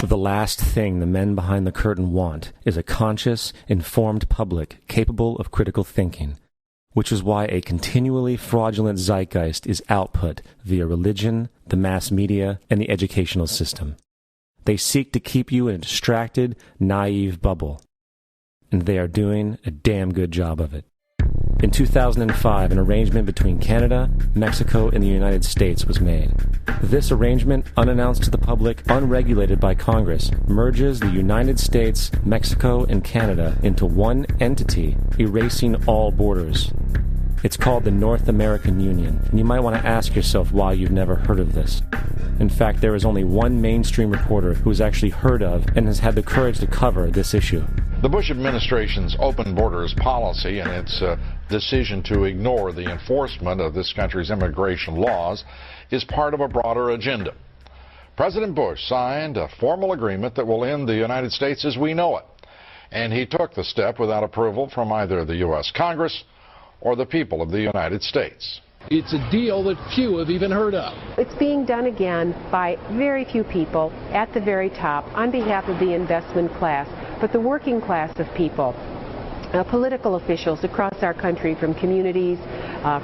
The last thing the men behind the curtain want is a conscious, informed public capable of critical thinking, which is why a continually fraudulent zeitgeist is output via religion, the mass media, and the educational system. They seek to keep you in a distracted, naive bubble, and they are doing a damn good job of it. In 2005, an arrangement between Canada, Mexico, and the United States was made. This arrangement, unannounced to the public, unregulated by Congress, merges the United States, Mexico, and Canada into one entity, erasing all borders. It's called the North American Union, and you might want to ask yourself why you've never heard of this. In fact, there is only one mainstream reporter who has actually heard of and has had the courage to cover this issue. The Bush administration's open borders policy and its decision to ignore the enforcement of this country's immigration laws is part of a broader agenda. President Bush signed a formal agreement that will end the United States as we know it, and he took the step without approval from either the U.S. Congress or the people of the United States. It's a deal that few have even heard of. It's being done again by very few people at the very top on behalf of the investment class, but the working class of people, political officials across our country, from communities,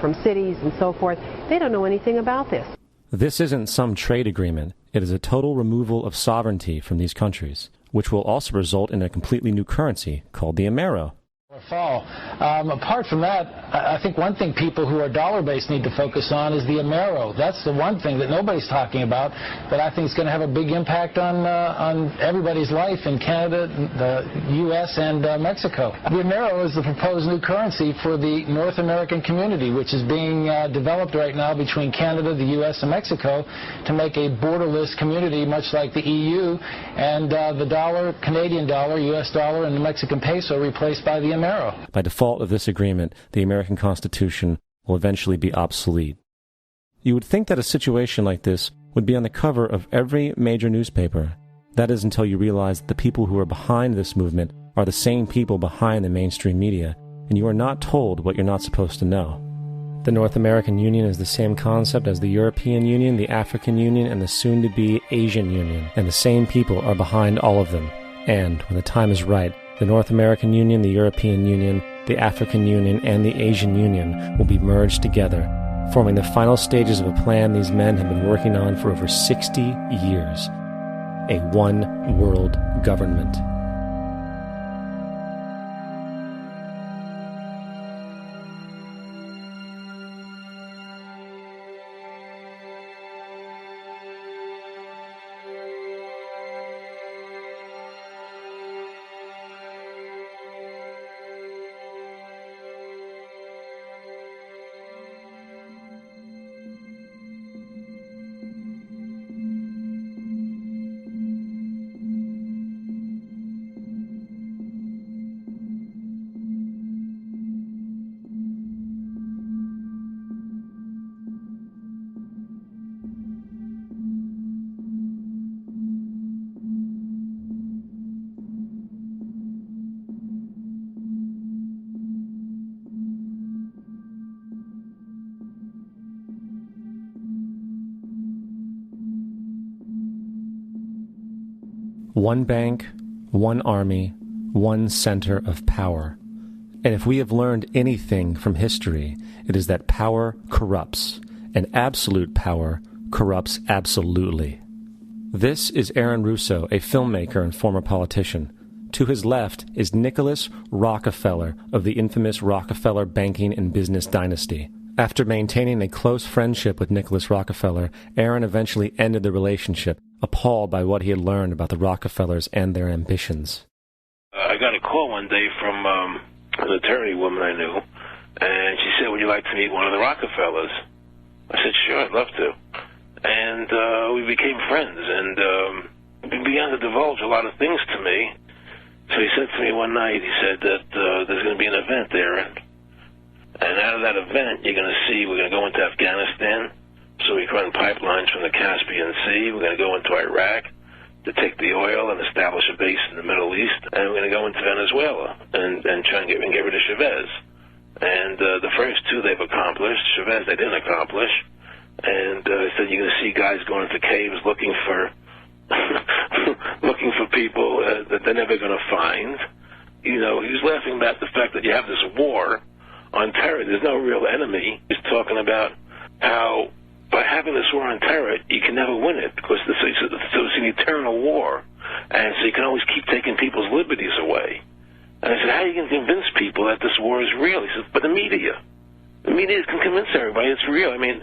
from cities and so forth, they don't know anything about this. This isn't some trade agreement. It is a total removal of sovereignty from these countries, which will also result in a completely new currency called the Amero. Fall. Apart from that, I think one thing people who are dollar-based need to focus on is the Amero. That's the one thing that nobody's talking about that I think is going to have a big impact on everybody's life in Canada, the U.S., and Mexico. The Amero is the proposed new currency for the North American community, which is being developed right now between Canada, the U.S., and Mexico to make a borderless community, much like the EU, and the dollar, Canadian dollar, U.S. dollar, and the Mexican peso replaced by the Amero. By default of this agreement, the American Constitution will eventually be obsolete. You would think that a situation like this would be on the cover of every major newspaper. That is until you realize that the people who are behind this movement are the same people behind the mainstream media, and you are not told what you're not supposed to know. The North American Union is the same concept as the European Union, the African Union, and the soon-to-be Asian Union, and the same people are behind all of them. And, when the time is right, the North American Union, the European Union, the African Union, and the Asian Union will be merged together, forming the final stages of a plan these men have been working on for over 60 years. A one-world government. One bank, one army, one center of power. And if we have learned anything from history, it is that power corrupts, and absolute power corrupts absolutely. This is Aaron Russo, a filmmaker and former politician. To his left is Nicholas Rockefeller of the infamous Rockefeller banking and business dynasty. After maintaining a close friendship with Nicholas Rockefeller, Aaron eventually ended the relationship, appalled by what he had learned about the Rockefellers and their ambitions. I got a call one day from an attorney woman I knew, and she said, "Would you like to meet one of the Rockefellers?" I said, "Sure, I'd love to." And we became friends, and he began to divulge a lot of things to me. So he said to me one night, he said that there's going to be an event there, and out of that event, you're going to see we're going to go into Afghanistan, so we can run pipelines from the Caspian Sea. We're going to go into Iraq to take the oil and establish a base in the Middle East, and we're going to go into Venezuela and try and get rid of Chavez. And the first two they've accomplished. Chavez they didn't accomplish. And he said you're going to see guys going into caves looking for people that they're never going to find. You know, he was laughing about the fact that you have this war on terror. There's no real enemy. He's talking about how by having this war on terror, you can never win it because so it's an eternal war. And so you can always keep taking people's liberties away. And I said, how are you going to convince people that this war is real? He said, but the media can convince everybody it's real. I mean,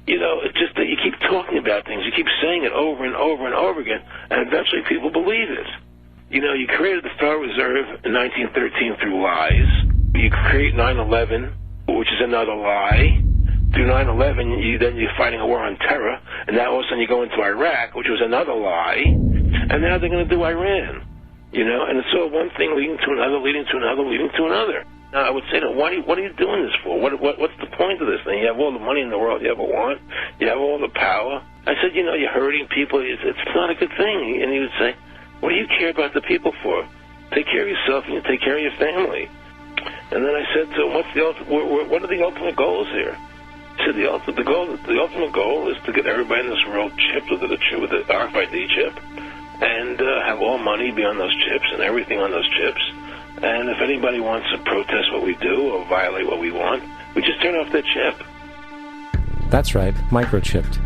you know, it's just that you keep talking about things. You keep saying it over and over and over again, and eventually people believe it. You know, you created the Federal Reserve in 1913 through lies. You create 9/11, which is another lie. Through 9/11, you're fighting a war on terror, and now all of a sudden you go into Iraq, which was another lie, and now they're going to do Iran. You know, and it's all one thing leading to another, leading to another, leading to another. Now, I would say to them, what are you doing this for? What's the point of this thing? You have all the money in the world you ever want. You have all the power. I said, you know, you're hurting people. It's not a good thing. And he would say, what do you care about the people for? Take care of yourself and you take care of your family. And then I said to him, what are the ultimate goals here? He said, the ultimate goal is to get everybody in this world chipped with the RFID chip and have all money be on those chips and everything on those chips. And if anybody wants to protest what we do or violate what we want, we just turn off their chip. That's right, microchipped.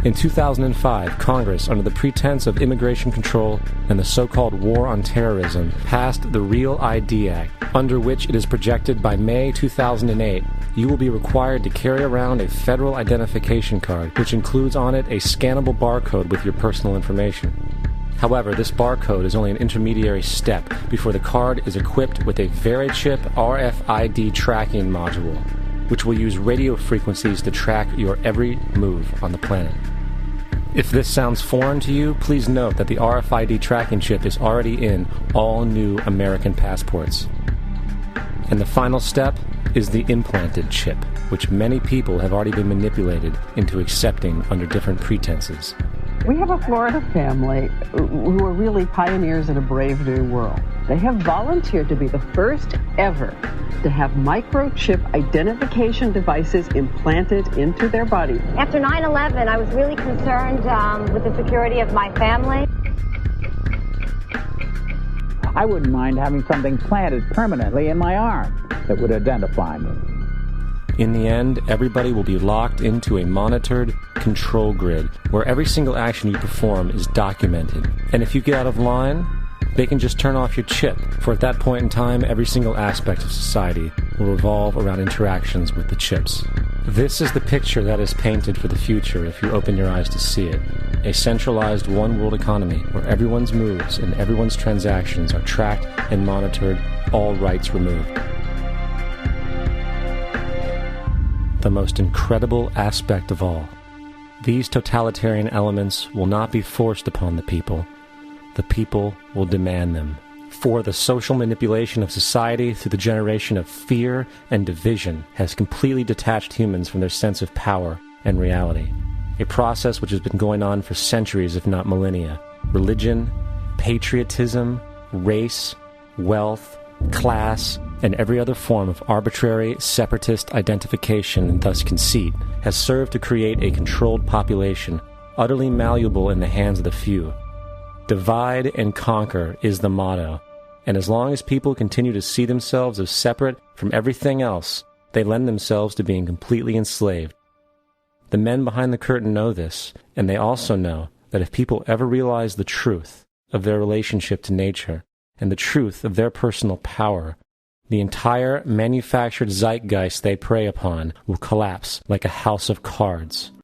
In 2005, Congress, under the pretense of immigration control and the so-called war on terrorism, passed the Real ID Act, under which it is projected by May 2008, you will be required to carry around a federal identification card, which includes on it a scannable barcode with your personal information. However, this barcode is only an intermediary step before the card is equipped with a VeriChip RFID tracking module, which will use radio frequencies to track your every move on the planet. If this sounds foreign to you, please note that the RFID tracking chip is already in all new American passports. And the final step is the implanted chip, which many people have already been manipulated into accepting under different pretenses. We have a Florida family who are really pioneers in a brave new world. They have volunteered to be the first ever to have microchip identification devices implanted into their body. After 9/11, I was really concerned with the security of my family. I wouldn't mind having something planted permanently in my arm that would identify me. In the end, everybody will be locked into a monitored control grid where every single action you perform is documented. And if you get out of line, they can just turn off your chip, for at that point in time, every single aspect of society will revolve around interactions with the chips. This is the picture that is painted for the future if you open your eyes to see it. A centralized one-world economy where everyone's moves and everyone's transactions are tracked and monitored, all rights removed. The most incredible aspect of all. These totalitarian elements will not be forced upon the people. The people will demand them. For the social manipulation of society through the generation of fear and division has completely detached humans from their sense of power and reality. A process which has been going on for centuries, if not millennia. Religion, patriotism, race, wealth, class, and every other form of arbitrary, separatist identification and thus conceit has served to create a controlled population, utterly malleable in the hands of the few. Divide and conquer is the motto, and as long as people continue to see themselves as separate from everything else, they lend themselves to being completely enslaved. The men behind the curtain know this, and they also know that if people ever realize the truth of their relationship to nature and the truth of their personal power, the entire manufactured zeitgeist they prey upon will collapse like a house of cards.